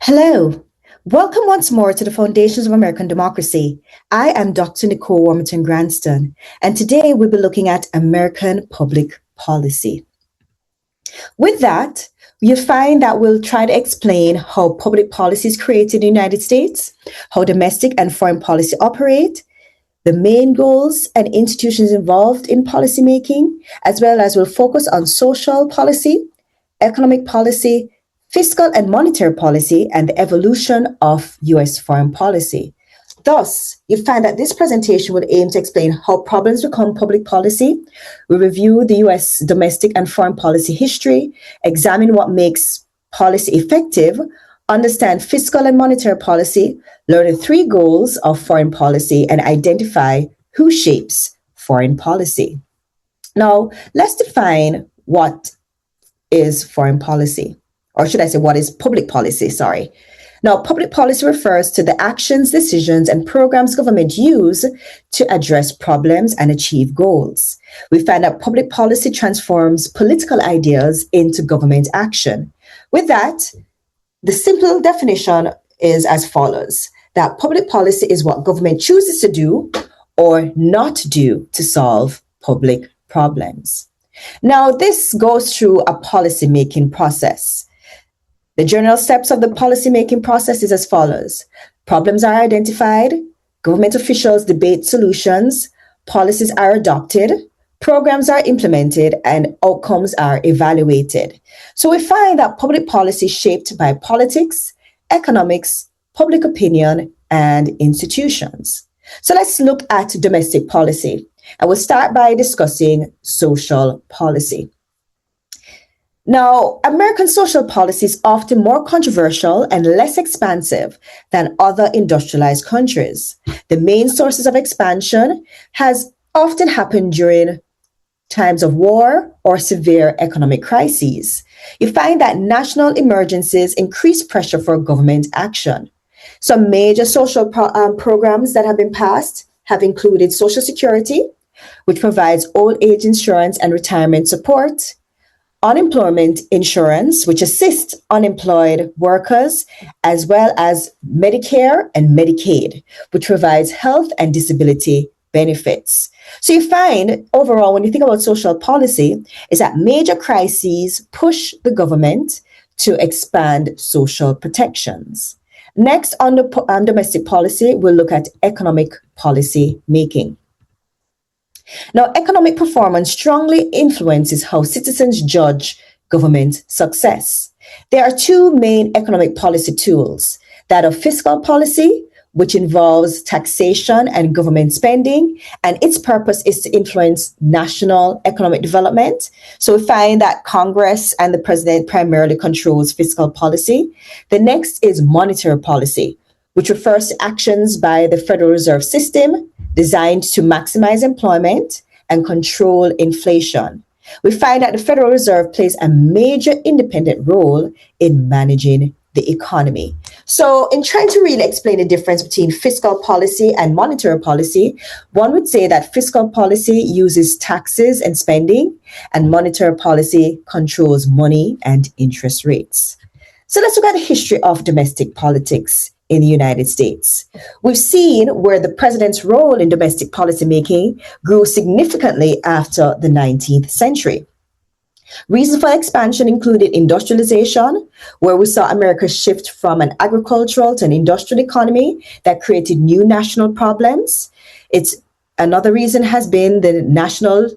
Hello. Welcome once more to the Foundations of American Democracy. I am Dr. Nicole Warmington Granston, and today we'll be looking at American public policy. With that, you'll find that we'll try to explain how public policy is created in the United States, how domestic and foreign policy operate, the main goals and institutions involved in policymaking, as well as we'll focus on social policy, economic policy, fiscal and monetary policy, and the evolution of U.S. foreign policy. Thus, you find that this presentation would aim to explain how problems become public policy. We review the U.S. domestic and foreign policy history, examine what makes policy effective, understand fiscal and monetary policy, learn the three goals of foreign policy, and identify who shapes foreign policy. Now, let's define what is foreign policy. Or should I say, what is public policy? Sorry. Now, public policy refers to the actions, decisions, and programs government use to address problems and achieve goals. We find that public policy transforms political ideas into government action. With that, the simple definition is as follows: that public policy is what government chooses to do or not do to solve public problems. Now, this goes through a policy-making process. The general steps of the policy-making process is as follows. Problems are identified, government officials debate solutions, policies are adopted, programs are implemented, and outcomes are evaluated. So we find that public policy is shaped by politics, economics, public opinion, and institutions. So let's look at domestic policy. I will start by discussing social policy. Now, American social policy is often more controversial and less expansive than other industrialized countries. The main sources of expansion has often happened during times of war or severe economic crises. You find that national emergencies increase pressure for government action. Some major social programs that have been passed have included Social Security, which provides old age insurance and retirement support, unemployment insurance, which assists unemployed workers, as well as Medicare and Medicaid, which provides health and disability benefits. So you find overall, when you think about social policy, is that major crises push the government to expand social protections. Next, on the domestic policy, we'll look at economic policy making. Now, economic performance strongly influences how citizens judge government success. There are two main economic policy tools: that of fiscal policy, which involves taxation and government spending, and its purpose is to influence national economic development. So we find that Congress and the president primarily controls fiscal policy. The next is monetary policy, which refers to actions by the Federal Reserve System designed to maximize employment and control inflation. We find that the Federal Reserve plays a major independent role in managing the economy. So in trying to really explain the difference between fiscal policy and monetary policy, one would say that fiscal policy uses taxes and spending, and monetary policy controls money and interest rates. So let's look at the history of domestic politics in the United States. We've seen where the president's role in domestic policymaking grew significantly after the 19th century. Reasons for expansion included industrialization, where we saw America shift from an agricultural to an industrial economy that created new national problems. Another reason has been the national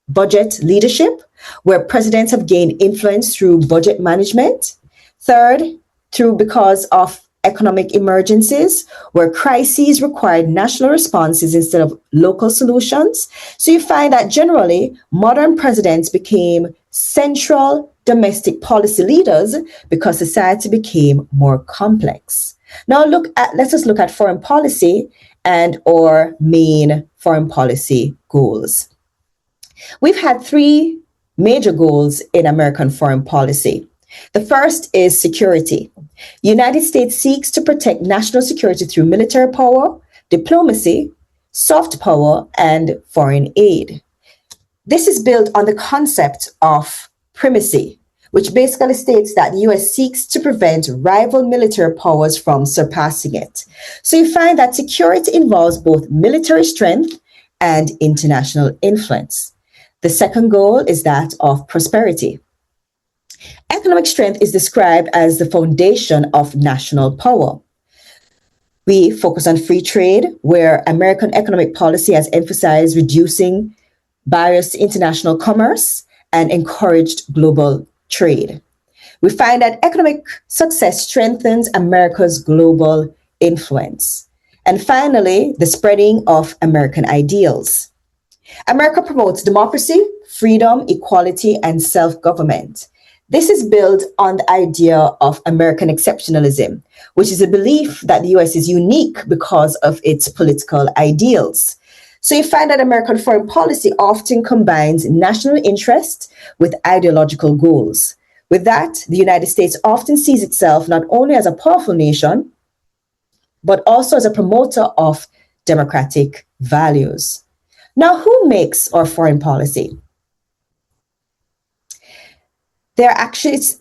budget leadership, where presidents have gained influence through budget management. Third, because of economic emergencies, where crises required national responses instead of local solutions. So you find that generally, modern presidents became central domestic policy leaders because society became more complex. Now let's just look at foreign policy and our main foreign policy goals. We've had three major goals in American foreign policy. The first is security. The United States seeks to protect national security through military power, diplomacy, soft power, and foreign aid. This is built on the concept of primacy, which basically states that the US seeks to prevent rival military powers from surpassing it. So you find that security involves both military strength and international influence. The second goal is that of prosperity. Economic strength is described as the foundation of national power. We focus on free trade, where American economic policy has emphasized reducing barriers to international commerce and encouraged global trade. We find that economic success strengthens America's global influence. And finally, the spreading of American ideals. America promotes democracy, freedom, equality, and self-government. This is built on the idea of American exceptionalism, which is a belief that the US is unique because of its political ideals. So you find that American foreign policy often combines national interest with ideological goals. With that, the United States often sees itself not only as a powerful nation, but also as a promoter of democratic values. Now, who makes our foreign policy?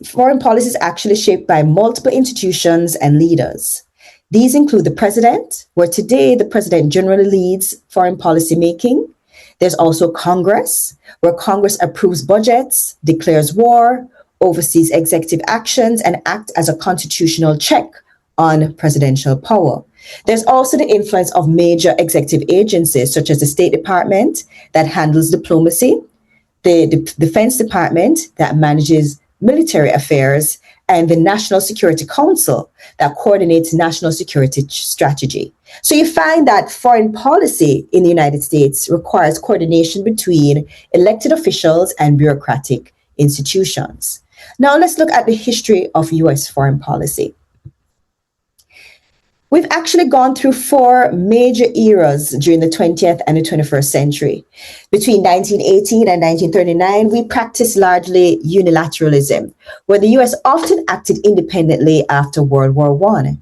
Foreign policy is actually shaped by multiple institutions and leaders. These include the president, where today the president generally leads foreign policy making. There's also Congress, where Congress approves budgets, declares war, oversees executive actions, and acts as a constitutional check on presidential power. There's also the influence of major executive agencies, such as the State Department, that handles diplomacy, the Defense Department, that manages military affairs, and the National Security Council, that coordinates national security strategy. So you find that foreign policy in the United States requires coordination between elected officials and bureaucratic institutions. Now let's look at the history of US foreign policy. We've actually gone through four major eras during the 20th and the 21st century. Between 1918 and 1939, we practiced largely unilateralism, where the US often acted independently after World War I.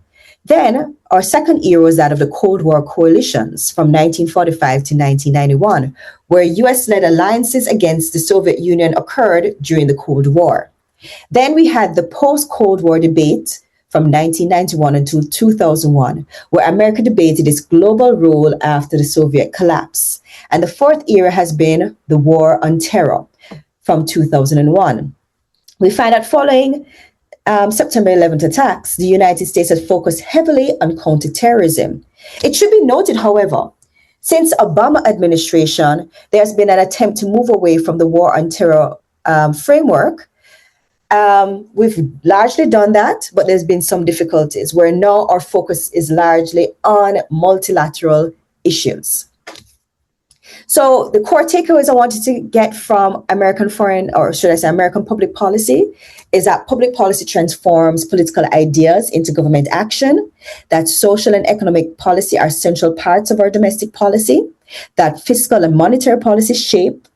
Then, our second era was that of the Cold War coalitions from 1945 to 1991, where US-led alliances against the Soviet Union occurred during the Cold War. Then we had the post-Cold War debate from 1991 until 2001, where America debated its global role after the Soviet collapse. And the fourth era has been the War on Terror from 2001. We find that following September 11th attacks, the United States has focused heavily on counterterrorism. It should be noted, however, since Obama administration, there has been an attempt to move away from the War on Terror framework. We've largely done that, but there's been some difficulties where now our focus is largely on multilateral issues. So the core takeaways I wanted to get from American foreign, or should I say American public policy, is that public policy transforms political ideas into government action, that social and economic policy are central parts of our domestic policy, that fiscal and monetary policy shape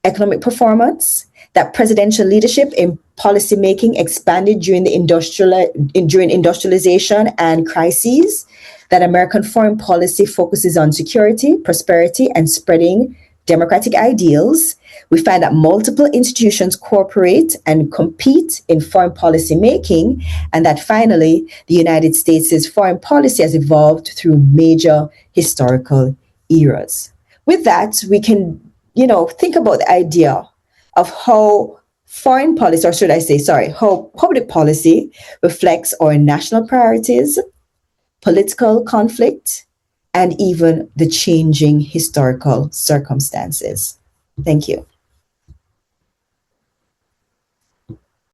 economic performance, that presidential leadership in policy making expanded during industrialization and crises, that American foreign policy focuses on security, prosperity, and spreading democratic ideals. We find that multiple institutions cooperate and compete in foreign policy making, and that finally, the United States' foreign policy has evolved through major historical eras. With that, we can, think about the idea of how foreign policy, or should I say, how public policy reflects our national priorities, political conflict, and even the changing historical circumstances. Thank you.